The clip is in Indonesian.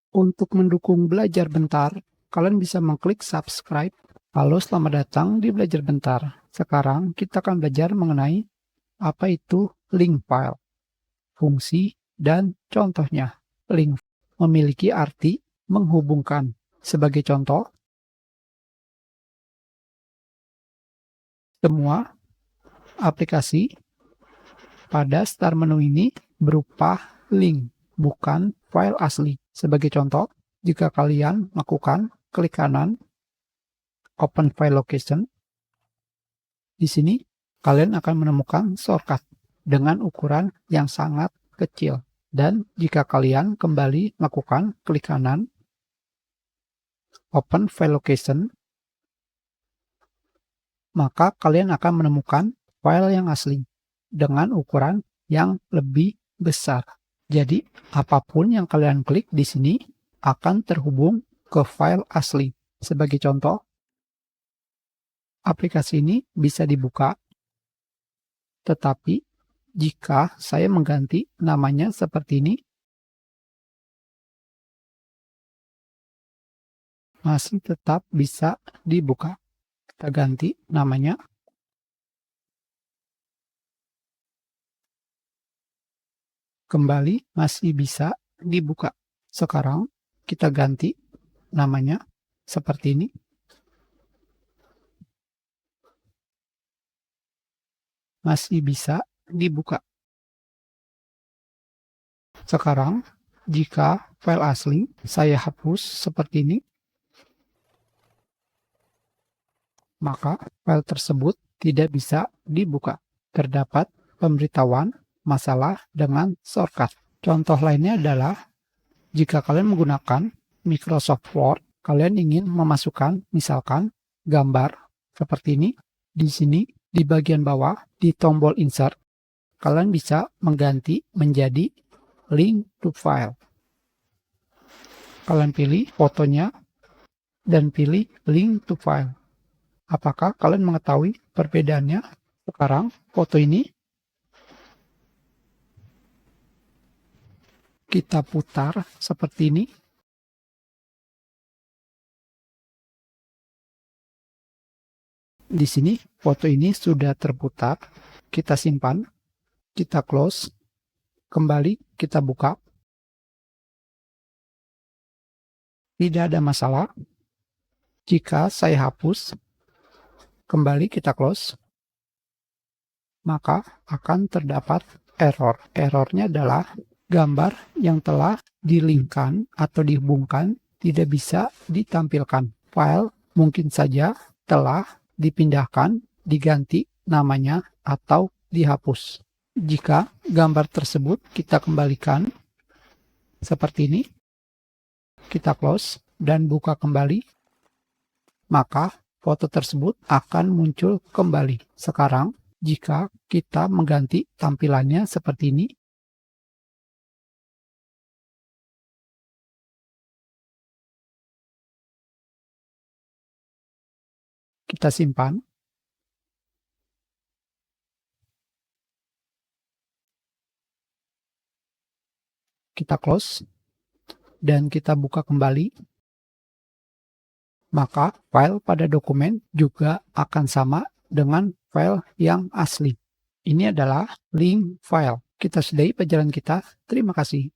Untuk mendukung Belajar Bentar, kalian bisa mengklik subscribe. Halo, selamat datang di Belajar Bentar. Sekarang kita akan belajar mengenai apa itu link file, fungsi, dan contohnya. Link memiliki arti menghubungkan. Sebagai contoh, semua aplikasi pada start menu ini berupa link, bukan file asli. Sebagai contoh, jika kalian melakukan klik kanan, open file location, di sini kalian akan menemukan shortcut dengan ukuran yang sangat kecil. Dan jika kalian kembali melakukan klik kanan, open file location, maka kalian akan menemukan file yang asli dengan ukuran yang lebih besar. Jadi, apapun yang kalian klik di sini akan terhubung ke file asli. Sebagai contoh, aplikasi ini bisa dibuka, tetapi jika saya mengganti namanya seperti ini, masih tetap bisa dibuka. Kita ganti namanya. Kembali masih bisa dibuka. Sekarang kita ganti namanya seperti ini. Masih bisa dibuka. Sekarang jika file asli saya hapus seperti ini, maka file tersebut tidak bisa dibuka. Terdapat pemberitahuan masalah dengan shortcut. Contoh lainnya adalah jika kalian menggunakan Microsoft Word, kalian ingin memasukkan misalkan gambar seperti ini. Di sini di bagian bawah di tombol insert, kalian bisa mengganti menjadi link to file. Kalian pilih fotonya dan pilih link to file. Apakah kalian mengetahui perbedaannya? Sekarang foto ini kita putar seperti ini. Di sini foto ini sudah terputar. Kita simpan, kita close, kembali kita buka. Tidak ada masalah. Jika saya hapus, kembali kita close, maka akan terdapat error. Errornya adalah gambar yang telah dilingkan atau dihubungkan tidak bisa ditampilkan. File mungkin saja telah dipindahkan, diganti namanya, atau dihapus. Jika gambar tersebut kita kembalikan seperti ini, kita close dan buka kembali, maka foto tersebut akan muncul kembali. Sekarang, jika kita mengganti tampilannya seperti ini, kita simpan, kita close, dan kita buka kembali, maka file pada dokumen juga akan sama dengan file yang asli. Ini adalah link file. Kita sudahi pelajaran kita. Terima kasih.